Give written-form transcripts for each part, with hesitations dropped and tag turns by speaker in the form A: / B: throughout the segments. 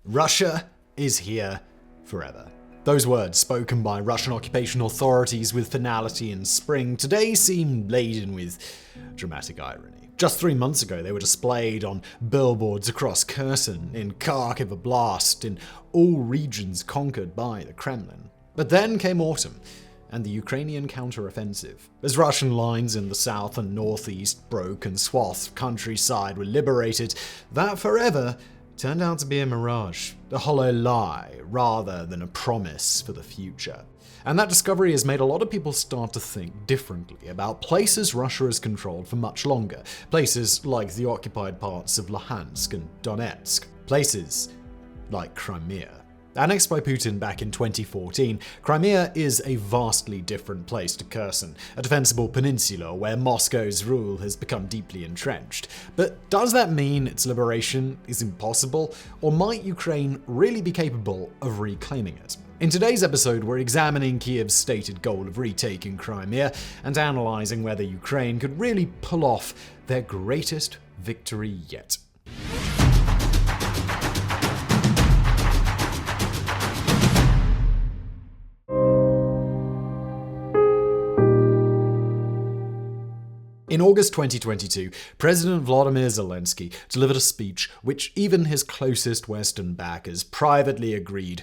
A: Russia is here forever. Those words, spoken by Russian occupation authorities with finality in spring, today seem laden with dramatic irony. Just 3 months ago, they were displayed on billboards across Kherson, in Kharkiv Oblast, in all regions conquered by the Kremlin. But then came autumn, and the Ukrainian counteroffensive. As Russian lines in the south and northeast broke and swaths of countryside were liberated, that forever turned out to be a mirage, a hollow lie, rather than a promise for the future. And that discovery has made a lot of people start to think differently about places Russia has controlled for much longer, places like the occupied parts of Luhansk and Donetsk, places like Crimea. Annexed by Putin back in 2014, Crimea is a vastly different place to Kherson, a defensible peninsula where Moscow's rule has become deeply entrenched. But does that mean its liberation is impossible, or might Ukraine really be capable of reclaiming it? In today's episode, we're examining Kyiv's stated goal of retaking Crimea and analyzing whether Ukraine could really pull off their greatest victory yet. In August 2022, President Volodymyr Zelensky delivered a speech which even his closest Western backers privately agreed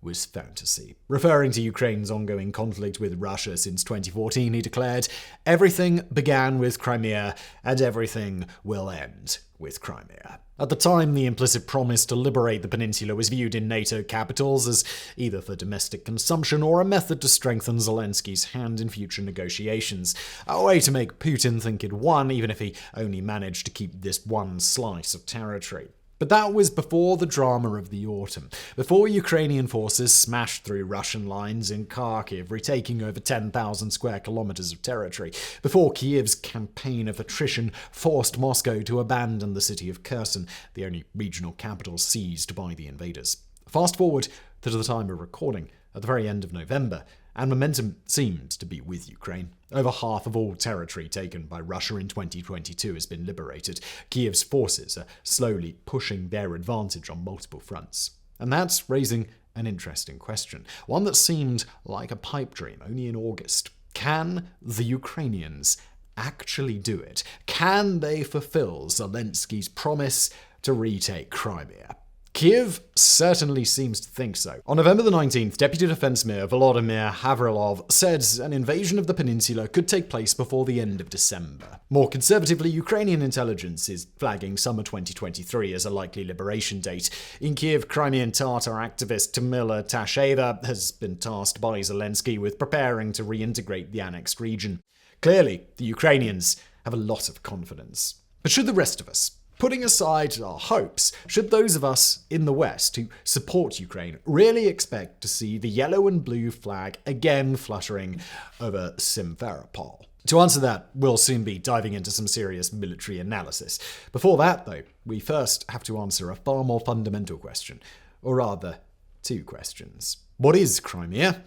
A: was fantasy. Referring to Ukraine's ongoing conflict with Russia since 2014, he declared, "Everything began with Crimea, and everything will end with Crimea." At the time, the implicit promise to liberate the peninsula was viewed in NATO capitals as either for domestic consumption or a method to strengthen Zelensky's hand in future negotiations. A way to make Putin think he'd won, even if he only managed to keep this one slice of territory. But that was before the drama of the autumn, before Ukrainian forces smashed through Russian lines in Kharkiv, retaking over 10,000 square kilometers of territory, before Kyiv's campaign of attrition forced Moscow to abandon the city of Kherson, the only regional capital seized by the invaders. Fast forward to the time of recording, at the very end of November, and momentum seems to be with Ukraine. Over half of all territory taken by Russia in 2022 has been liberated. Kyiv's forces are slowly pushing their advantage on multiple fronts. And that's raising an interesting question, one that seemed like a pipe dream only in August. Can the Ukrainians actually do it? Can they fulfill Zelensky's promise to retake Crimea? Kyiv certainly seems to think so. On November the 19th, Deputy Defense Mayor Volodymyr Havrilov said an invasion of the peninsula could take place before the end of December. More conservatively, Ukrainian intelligence is flagging summer 2023 as a likely liberation date. In Kyiv, Crimean Tatar activist Tamila Tasheva has been tasked by Zelensky with preparing to reintegrate the annexed region. Clearly, the Ukrainians have a lot of confidence. But should the rest of us, putting aside our hopes, should those of us in the West who support Ukraine really expect to see the yellow and blue flag again fluttering over Simferopol? To answer that, we'll soon be diving into some serious military analysis. Before that, though, we first have to answer a far more fundamental question, or rather, two questions. What is Crimea,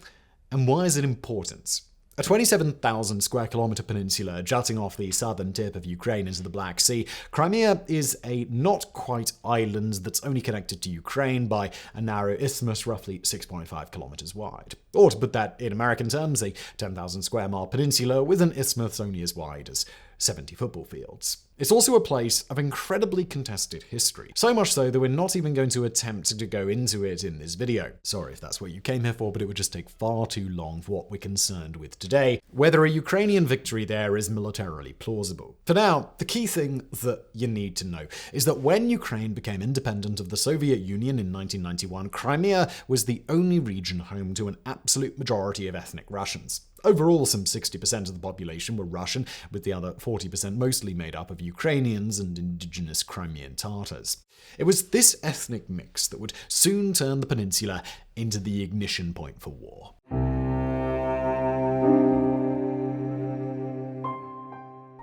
A: and why is it important? A 27,000 square kilometer peninsula jutting off the southern tip of Ukraine into the Black Sea, Crimea is a not-quite island that's only connected to Ukraine by a narrow isthmus roughly 6.5 kilometers wide. Or to put that in American terms, a 10,000 square mile peninsula with an isthmus only as wide as 70 football fields. It's also a place of incredibly contested history. So much so that we're not even going to attempt to go into it in this video. Sorry if that's what you came here for, but it would just take far too long for what we're concerned with today. Whether a Ukrainian victory there is militarily plausible. For now, the key thing that you need to know is that when Ukraine became independent of the Soviet Union in 1991, Crimea was the only region home to an absolute majority of ethnic Russians. Overall, some 60% of the population were Russian, with the other 40% mostly made up of Ukrainians and indigenous Crimean Tatars. It was this ethnic mix that would soon turn the peninsula into the ignition point for war.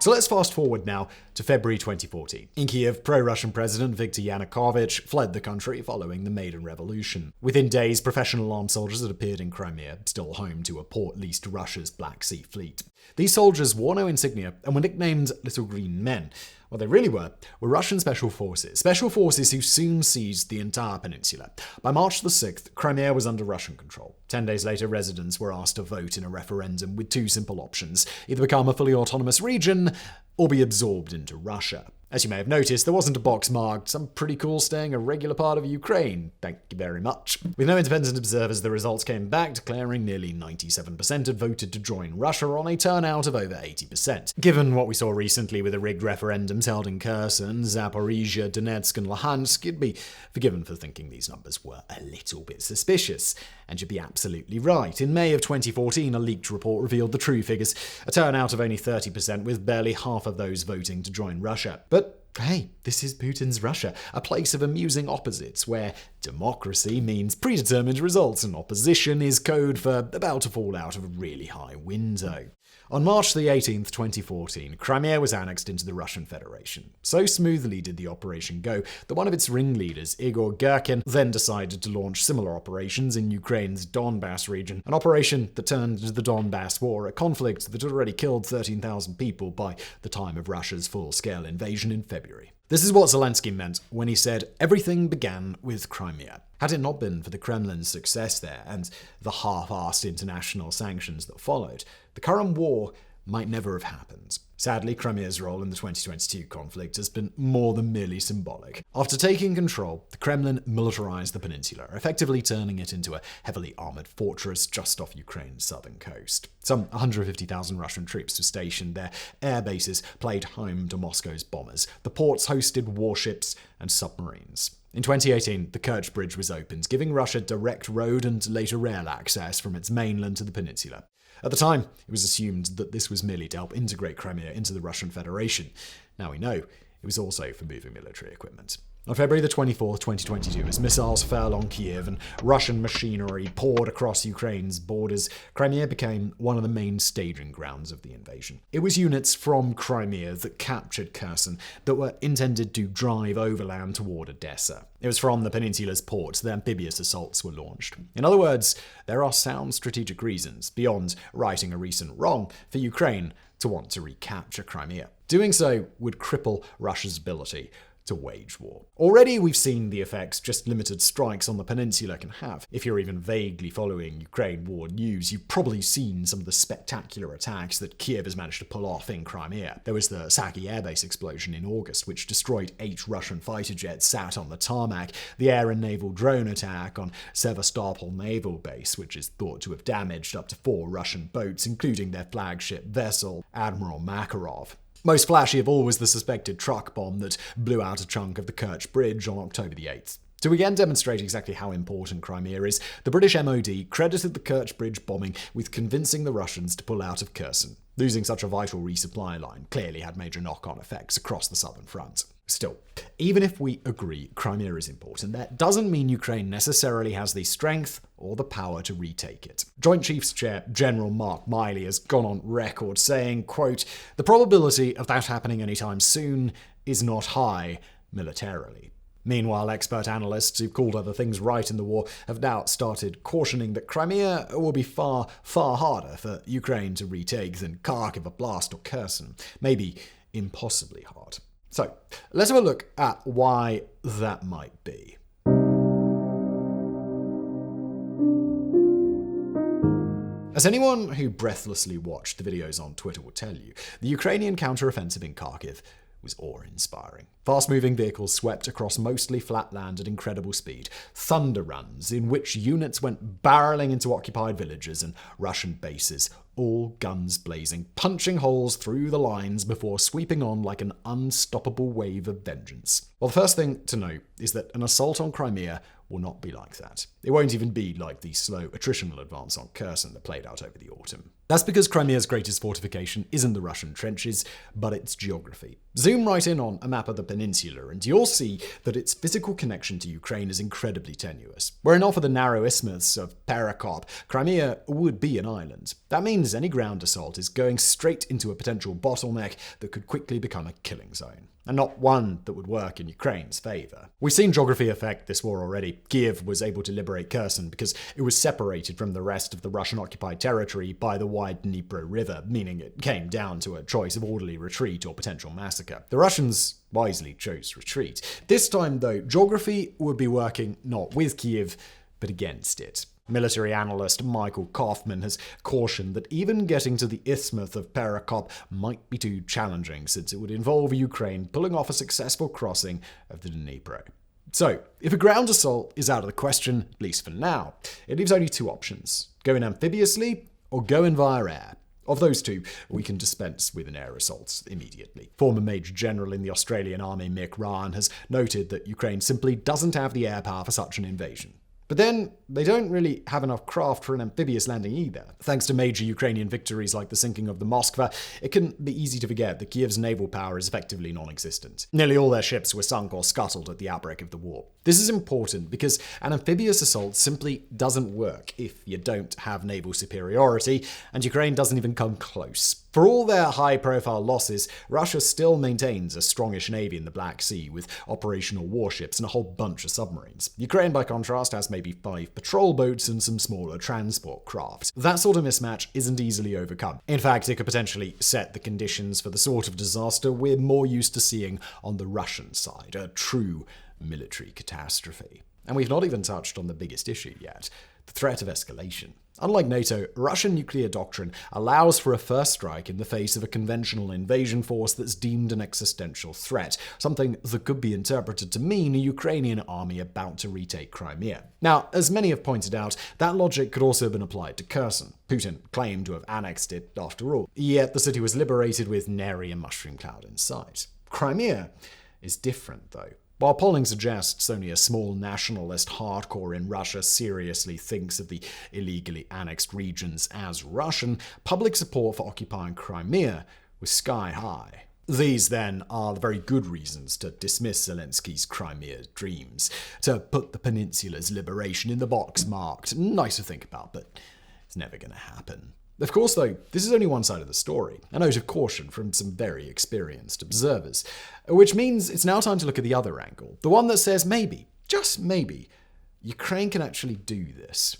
A: So let's fast forward now to February 2014. In Kyiv, pro-Russian President Viktor Yanukovych fled the country following the Maidan Revolution. Within days, professional armed soldiers had appeared in Crimea, still home to a port leased to Russia's Black Sea Fleet. These soldiers wore no insignia and were nicknamed Little Green Men. What they really were Russian special forces who soon seized the entire peninsula. By March the 6th, Crimea was under Russian control. 10 days later, residents were asked to vote in a referendum with two simple options: either become a fully autonomous region or be absorbed into Russia. As you may have noticed, there wasn't a box marked "some pretty cool staying a regular part of Ukraine, thank you very much." With no independent observers, the results came back declaring nearly 97% had voted to join Russia on a turnout of over 80%. Given what we saw recently with the rigged referendums held in Kherson, Zaporizhia, Donetsk and Luhansk, you'd be forgiven for thinking these numbers were a little bit suspicious. And you'd be absolutely right. In May of 2014, a leaked report revealed the true figures: a turnout of only 30%, with barely half of those voting to join Russia. But hey, this is Putin's Russia, a place of amusing opposites, where democracy means predetermined results and opposition is code for about to fall out of a really high window. On March the 18th, 2014, Crimea was annexed into the Russian Federation. So smoothly did the operation go that one of its ringleaders, Igor Girkin, then decided to launch similar operations in Ukraine's Donbass region, an operation that turned into the Donbass War, a conflict that had already killed 13,000 people by the time of Russia's full-scale invasion in February. This is what Zelensky meant when he said everything began with Crimea. Had it not been for the Kremlin's success there and the half-assed international sanctions that followed, the current war might never have happened. Sadly, Crimea's role in the 2022 conflict has been more than merely symbolic. After taking control, the Kremlin militarized the peninsula, effectively turning it into a heavily armored fortress just off Ukraine's southern coast. Some 150,000 Russian troops were stationed there. Air bases played home to Moscow's bombers. The ports hosted warships and submarines. In 2018, the Kerch Bridge was opened, giving Russia direct road and later rail access from its mainland to the peninsula. At the time, it was assumed that this was merely to help integrate Crimea into the Russian Federation. Now we know it was also for moving military equipment. On February the 24th, 2022, as missiles fell on Kyiv and Russian machinery poured across Ukraine's borders, Crimea became one of the main staging grounds of the invasion. It was units from Crimea that captured Kherson that were intended to drive overland toward Odessa. It was from the peninsula's ports that amphibious assaults were launched. In other words, there are sound strategic reasons, beyond righting a recent wrong, for Ukraine to want to recapture Crimea. Doing so would cripple Russia's ability to wage war. Already we've seen the effects just limited strikes on the peninsula can have. If you're even vaguely following Ukraine war news, you've probably seen some of the spectacular attacks that Kyiv has managed to pull off in Crimea. There was the Saki airbase explosion in August, which destroyed 8 Russian fighter jets sat on the tarmac, the air and naval drone attack on Sevastopol naval base, which is thought to have damaged up to 4 Russian boats, including their flagship vessel, Admiral Makarov. Most flashy of all was the suspected truck bomb that blew out a chunk of the Kerch Bridge on October the 8th. To again demonstrate exactly how important Crimea is, the British MOD credited the Kerch Bridge bombing with convincing the Russians to pull out of Kherson. Losing such a vital resupply line clearly had major knock-on effects across the southern front. Still, even if we agree Crimea is important, that doesn't mean Ukraine necessarily has the strength or the power to retake it. Joint Chiefs Chair General Mark Miley has gone on record saying, quote, "The probability of that happening anytime soon is not high militarily." Meanwhile, expert analysts who've called other things right in the war have now started cautioning that Crimea will be far, far harder for Ukraine to retake than Kharkiv, Oblast, or Kherson. Maybe impossibly hard. So, let's have a look at why that might be. As anyone who breathlessly watched the videos on Twitter will tell you, the Ukrainian counter-offensive in Kharkiv was awe-inspiring. Fast-moving vehicles swept across mostly flat land at incredible speed, thunder runs in which units went barreling into occupied villages and Russian bases, all guns blazing, punching holes through the lines before sweeping on like an unstoppable wave of vengeance. Well, the first thing to note is that an assault on Crimea will not be like that. It won't even be like the slow attritional advance on Kherson that played out over the autumn. That's because Crimea's greatest fortification isn't the Russian trenches, but its geography. Zoom right in on a map of the peninsula and you'll see that its physical connection to Ukraine is incredibly tenuous. Were it not for the narrow isthmus of Perekop, Crimea would be an island. That means any ground assault is going straight into a potential bottleneck that could quickly become a killing zone. and not one that would work in Ukraine's favor. We've seen geography affect this war already. Kyiv was able to liberate Kherson because it was separated from the rest of the Russian-occupied territory by the wide Dnipro River, meaning it came down to a choice of orderly retreat or potential massacre. The Russians wisely chose retreat. This time, though, geography would be working not with Kyiv, but against it. Military analyst Michael Kaufman has cautioned that even getting to the Isthmus of Perekop might be too challenging, since it would involve Ukraine pulling off a successful crossing of the Dnipro. So, if a ground assault is out of the question, at least for now, it leaves only two options: go in amphibiously or go in via air. Of those two, we can dispense with an air assault immediately. Former Major General in the Australian Army Mick Ryan has noted that Ukraine simply doesn't have the air power for such an invasion. But then, they don't really have enough craft for an amphibious landing either. Thanks to major Ukrainian victories like the sinking of the Moskva, it can be easy to forget that Kyiv's naval power is effectively non-existent. Nearly all their ships were sunk or scuttled at the outbreak of the war. This is important because an amphibious assault simply doesn't work if you don't have naval superiority, and Ukraine doesn't even come close. For all their high-profile losses, Russia still maintains a strongish navy in the Black Sea with operational warships and a whole bunch of submarines. Ukraine, by contrast, has maybe 5 patrol boats and some smaller transport craft. That sort of mismatch isn't easily overcome. In fact, it could potentially set the conditions for the sort of disaster we're more used to seeing on the Russian side, a true military catastrophe. And we've not even touched on the biggest issue yet: the threat of escalation. Unlike NATO, Russian nuclear doctrine allows for a first strike in the face of a conventional invasion force that's deemed an existential threat, something that could be interpreted to mean a Ukrainian army about to retake Crimea. Now, as many have pointed out, that logic could also have been applied to Kherson. Putin claimed to have annexed it after all, yet the city was liberated with nary a mushroom cloud in sight. Crimea is different, though. While polling suggests only a small nationalist hardcore in Russia seriously thinks of the illegally annexed regions as Russian, public support for occupying Crimea was sky high. These, then, are the very good reasons to dismiss Zelensky's Crimea dreams, to put the peninsula's liberation in the box marked nice to think about, but it's never going to happen. Of course, though, this is only one side of the story, a note of caution from some very experienced observers, which means it's now time to look at the other angle, the one that says maybe, just maybe, Ukraine can actually do this.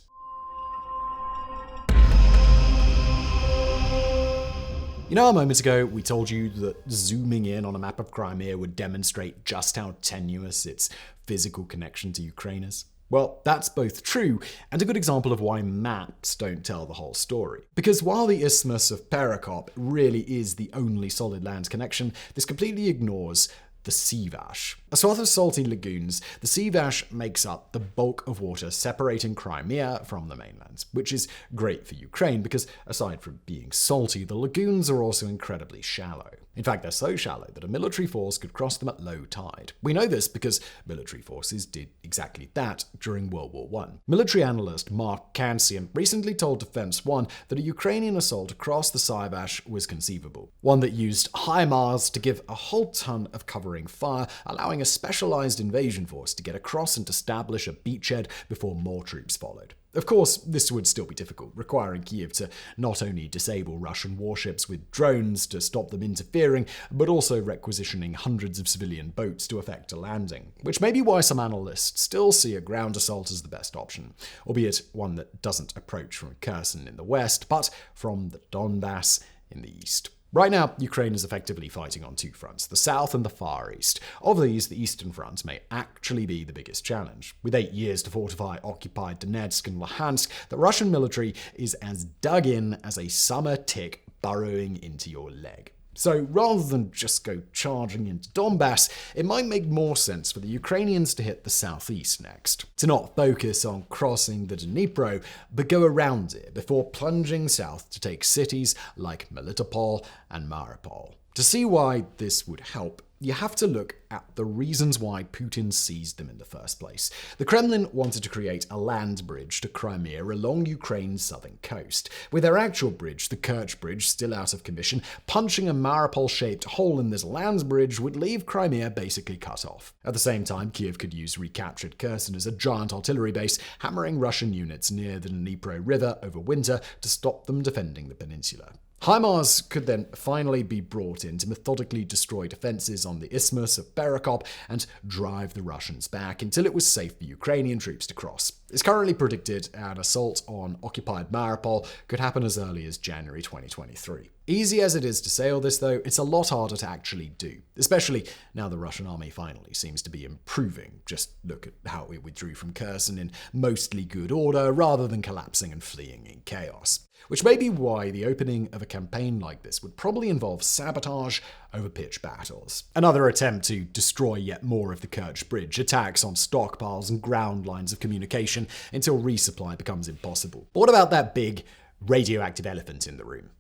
A: You know, a moment ago, we told you that zooming in on a map of Crimea would demonstrate just how tenuous its physical connection to Ukraine is? Well, that's both true and a good example of why maps don't tell the whole story. Because while the Isthmus of Perekop really is the only solid land connection, this completely ignores the Sivash. A swath of salty lagoons, the Sivash makes up the bulk of water separating Crimea from the mainland, which is great for Ukraine because, aside from being salty, the lagoons are also incredibly shallow. In fact, they're so shallow that a military force could cross them at low tide. We know this because military forces did exactly that during World War I. Military analyst Mark Kansian recently told Defense One that a Ukrainian assault across the Sivash was conceivable, one that used HIMARS to give a whole ton of covering fire, allowing a specialized invasion force to get across and establish a beachhead before more troops followed. Of course, this would still be difficult, requiring Kyiv to not only disable Russian warships with drones to stop them interfering, but also requisitioning hundreds of civilian boats to effect a landing, which may be why some analysts still see a ground assault as the best option, albeit one that doesn't approach from Kherson in the west, but from the Donbass in the east. Right now, Ukraine is effectively fighting on two fronts, the south and the far east. Of these, the eastern front may actually be the biggest challenge. With 8 years to fortify occupied Donetsk and Luhansk, the Russian military is as dug in as a summer tick burrowing into your leg. So rather than just go charging into Donbass, it might make more sense for the Ukrainians to hit the southeast next. To not focus on crossing the Dnipro, but go around it before plunging south to take cities like Melitopol and Mariupol. To see why this would help, you have to look at the reasons why Putin seized them in the first place. The Kremlin wanted to create a land bridge to Crimea along Ukraine's southern coast. With their actual bridge, the Kerch Bridge, still out of commission, punching a Mariupol-shaped hole in this land bridge would leave Crimea basically cut off. At the same time, Kyiv could use recaptured Kherson as a giant artillery base, hammering Russian units near the Dnipro River over winter to stop them defending the peninsula. HIMARS could then finally be brought in to methodically destroy defenses on the isthmus of Berekop and drive the Russians back until it was safe for Ukrainian troops to cross. It's currently predicted an assault on occupied Mariupol could happen as early as January 2023. Easy as it is to say all this, though, it's a lot harder to actually do, especially now the Russian army finally seems to be improving. Just look at how it withdrew from Kherson in mostly good order rather than collapsing and fleeing in chaos. Which may be why the opening of a campaign like this would probably involve sabotage over pitched battles. Another attempt to destroy yet more of the Kerch Bridge, attacks on stockpiles and ground lines of communication until resupply becomes impossible. But what about that big radioactive elephant in the room?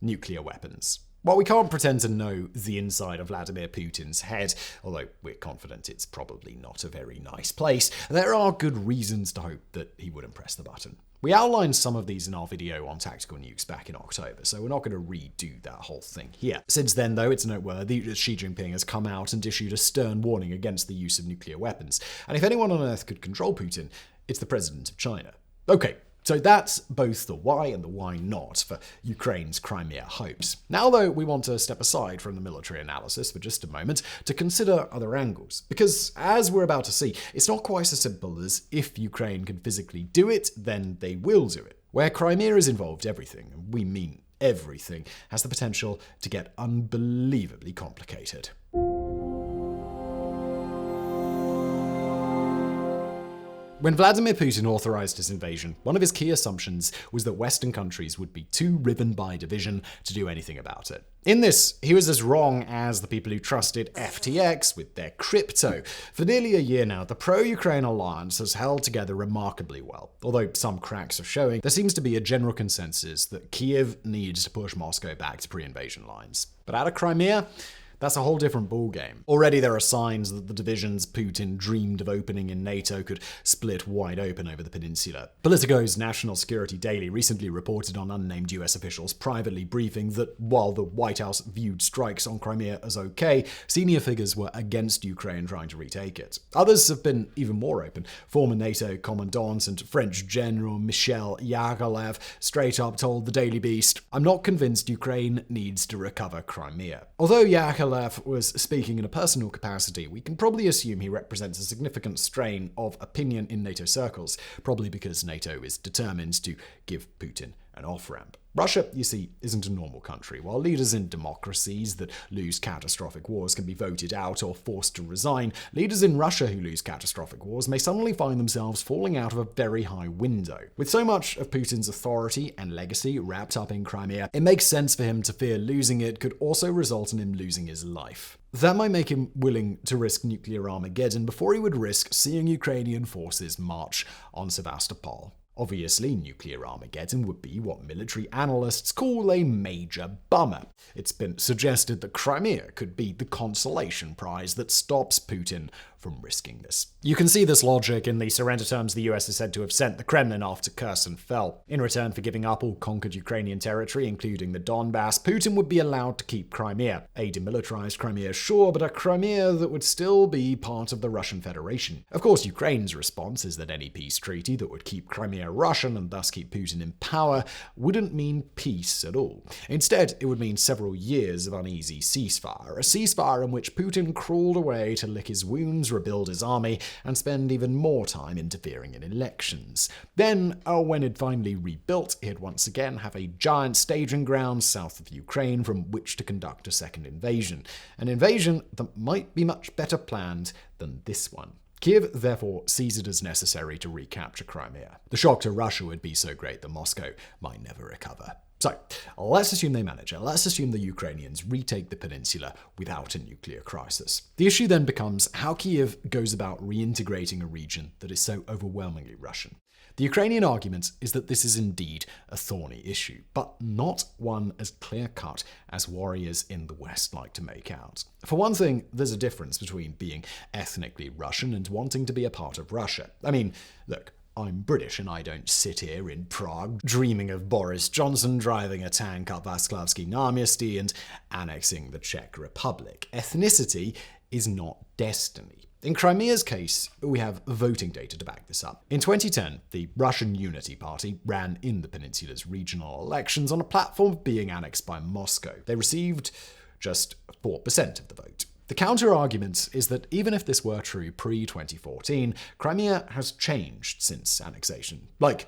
A: Nuclear weapons. While we can't pretend to know the inside of Vladimir Putin's head, although we're confident it's probably not a very nice place, there are good reasons to hope that he wouldn't press the button. We outlined some of these in our video on tactical nukes back in October, so we're not going to redo that whole thing here. Since then, though, it's noteworthy that Xi Jinping has come out and issued a stern warning against the use of nuclear weapons. And if anyone on Earth could control Putin, it's the president of China. Okay, so that's both the why and the why not for Ukraine's Crimea hopes. Now, though, we want to step aside from the military analysis for just a moment to consider other angles. Because, as we're about to see, it's not quite as simple as if Ukraine can physically do it, then they will do it. Where Crimea is involved, everything, and we mean everything, has the potential to get unbelievably complicated. When Vladimir Putin authorized his invasion, one of his key assumptions was that Western countries would be too riven by division to do anything about it. In this, he was as wrong as the people who trusted FTX with their crypto. For nearly a year now, the pro-Ukraine alliance has held together remarkably well. Although some cracks are showing, there seems to be a general consensus that Kyiv needs to push Moscow back to pre-invasion lines. But out of Crimea, that's a whole different ballgame. Already there are signs that the divisions Putin dreamed of opening in NATO could split wide open over the peninsula. Politico's National Security Daily recently reported on unnamed US officials privately briefing that while the White House viewed strikes on Crimea as okay, senior figures were against Ukraine trying to retake it. Others have been even more open. Former NATO commandant and French General Michel Yakovlev straight up told the Daily Beast, "I'm not convinced Ukraine needs to recover Crimea." Although Yakovlev was speaking in a personal capacity, we can probably assume he represents a significant strain of opinion in NATO circles, probably because NATO is determined to give Putin an off-ramp. Russia, you see, isn't a normal country. While leaders in democracies that lose catastrophic wars can be voted out or forced to resign, leaders in Russia who lose catastrophic wars may suddenly find themselves falling out of a very high window. With so much of Putin's authority and legacy wrapped up in Crimea, it makes sense for him to fear losing it could also result in him losing his life. That might make him willing to risk nuclear Armageddon before he would risk seeing Ukrainian forces march on Sevastopol. Obviously, nuclear Armageddon would be what military analysts call a major bummer. It's been suggested that Crimea could be the consolation prize that stops Putin from risking this. You can see this logic in the surrender terms the US is said to have sent the Kremlin after Kherson fell. In return for giving up all conquered Ukrainian territory, including the Donbass, Putin would be allowed to keep Crimea. A demilitarized Crimea, sure, but a Crimea that would still be part of the Russian Federation. Of course, Ukraine's response is that any peace treaty that would keep Crimea Russian and thus keep Putin in power wouldn't mean peace at all. Instead, it would mean several years of uneasy ceasefire, a ceasefire in which Putin crawled away to lick his wounds, rebuild his army, and spend even more time interfering in elections. Then, when it finally rebuilt, he'd once again have a giant staging ground south of Ukraine from which to conduct a second invasion. An invasion that might be much better planned than this one. Kyiv therefore sees it as necessary to recapture Crimea. The shock to Russia would be so great that Moscow might never recover. So, let's assume they manage it. Let's assume the Ukrainians retake the peninsula without a nuclear crisis. The issue then becomes how Kyiv goes about reintegrating a region that is so overwhelmingly Russian. The Ukrainian argument is that this is indeed a thorny issue, but not one as clear-cut as warriors in the West like to make out. For one thing, there's a difference between being ethnically Russian and wanting to be a part of Russia. I mean, look, I'm British and I don't sit here in Prague dreaming of Boris Johnson driving a tank up Václavský náměstí and annexing the Czech Republic. Ethnicity is not destiny. In Crimea's case, we have voting data to back this up. In 2010, the Russian Unity Party ran in the peninsula's regional elections on a platform of being annexed by Moscow. They received just 4% of the vote. The counter-argument is that even if this were true pre-2014, Crimea has changed since annexation. Like,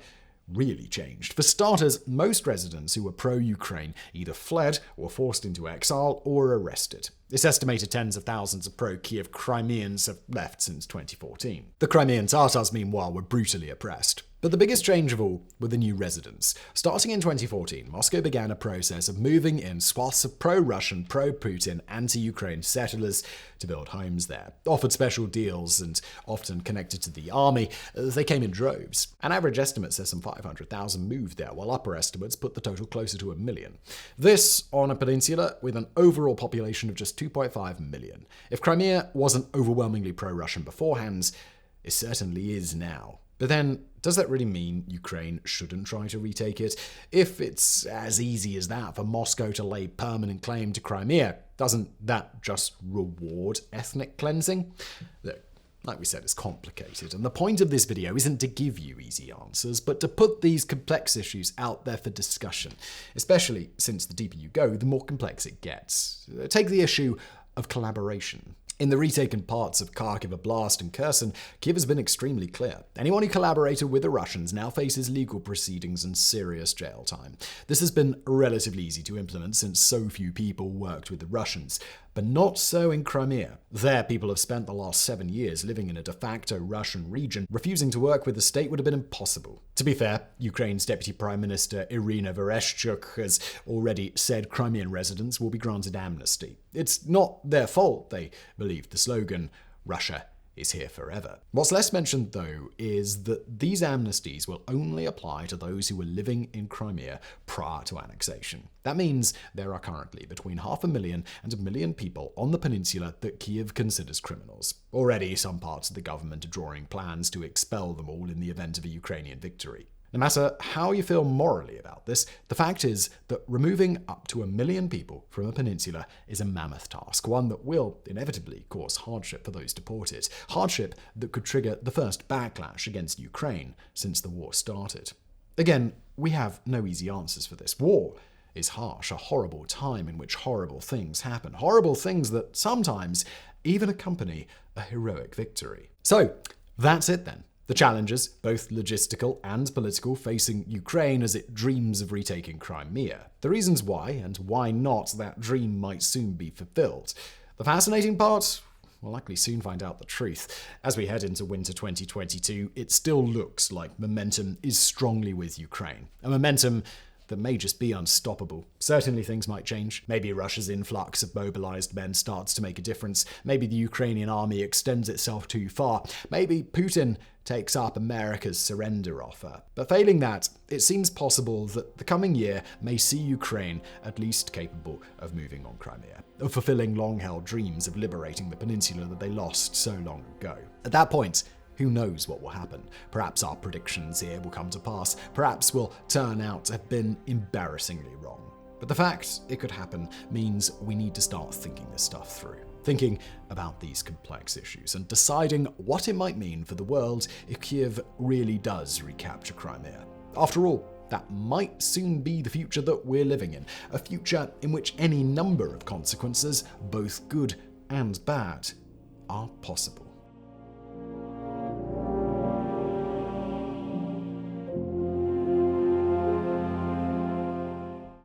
A: really changed. For starters, most residents who were pro-Ukraine either fled or forced into exile or arrested. It's estimated tens of thousands of pro-Kyiv Crimeans have left since 2014. The Crimean Tatars, meanwhile, were brutally oppressed. But the biggest change of all were the new residents. Starting in 2014, Moscow began a process of moving in swaths of pro-Russian, pro-Putin, anti-Ukraine settlers to build homes there. Offered special deals and often connected to the army, they came in droves. An average estimate says some 500,000 moved there, while upper estimates put the total closer to 1 million. This on a peninsula with an overall population of just 2.5 million. If Crimea wasn't overwhelmingly pro-Russian beforehand, it certainly is now. But then, does that really mean Ukraine shouldn't try to retake it? If it's as easy as that for Moscow to lay permanent claim to Crimea, doesn't that just reward ethnic cleansing? Look, like we said, it's complicated, and the point of this video isn't to give you easy answers, but to put these complex issues out there for discussion, especially since the deeper you go, the more complex it gets. Take the issue of collaboration. In the retaken parts of Kharkiv Oblast and Kherson, Kyiv has been extremely clear. Anyone who collaborated with the Russians now faces legal proceedings and serious jail time. This has been relatively easy to implement since so few people worked with the Russians. But not so in Crimea. There, people have spent the last 7 years living in a de facto Russian region. Refusing to work with the state would have been impossible. To be fair, Ukraine's Deputy Prime Minister Irina Vereshchuk has already said Crimean residents will be granted amnesty. It's not their fault they believed the slogan, "Russia is here forever." What's less mentioned, though, is that these amnesties will only apply to those who were living in Crimea prior to annexation. That means there are currently between 500,000 and 1 million people on the peninsula that Kyiv considers criminals. Already, some parts of the government are drawing plans to expel them all in the event of a Ukrainian victory. No matter how you feel morally about this, the fact is that removing up to 1 million people from a peninsula is a mammoth task, one that will inevitably cause hardship for those deported. Hardship that could trigger the first backlash against Ukraine since the war started. Again, we have no easy answers for this. War is harsh, a horrible time in which horrible things happen. Horrible things that sometimes even accompany a heroic victory. So, that's it then. The challenges, both logistical and political, facing Ukraine as it dreams of retaking Crimea. The reasons why, and why not, that dream might soon be fulfilled. The fascinating part? We'll likely soon find out the truth. As we head into winter 2022, it still looks like momentum is strongly with Ukraine. A momentum that may just be unstoppable. Certainly things might change. Maybe Russia's influx of mobilized men starts to make a difference. Maybe the Ukrainian army extends itself too far. Maybe Putin takes up America's surrender offer. But failing that, it seems possible that the coming year may see Ukraine at least capable of moving on Crimea, of fulfilling long-held dreams of liberating the peninsula that they lost so long ago. At that point, who knows what will happen? Perhaps our predictions here will come to pass. Perhaps we'll turn out to have been embarrassingly wrong. But the fact it could happen means we need to start thinking this stuff through. Thinking about these complex issues and deciding what it might mean for the world if Kyiv really does recapture Crimea. After all, that might soon be the future that we're living in. A future in which any number of consequences, both good and bad, are possible.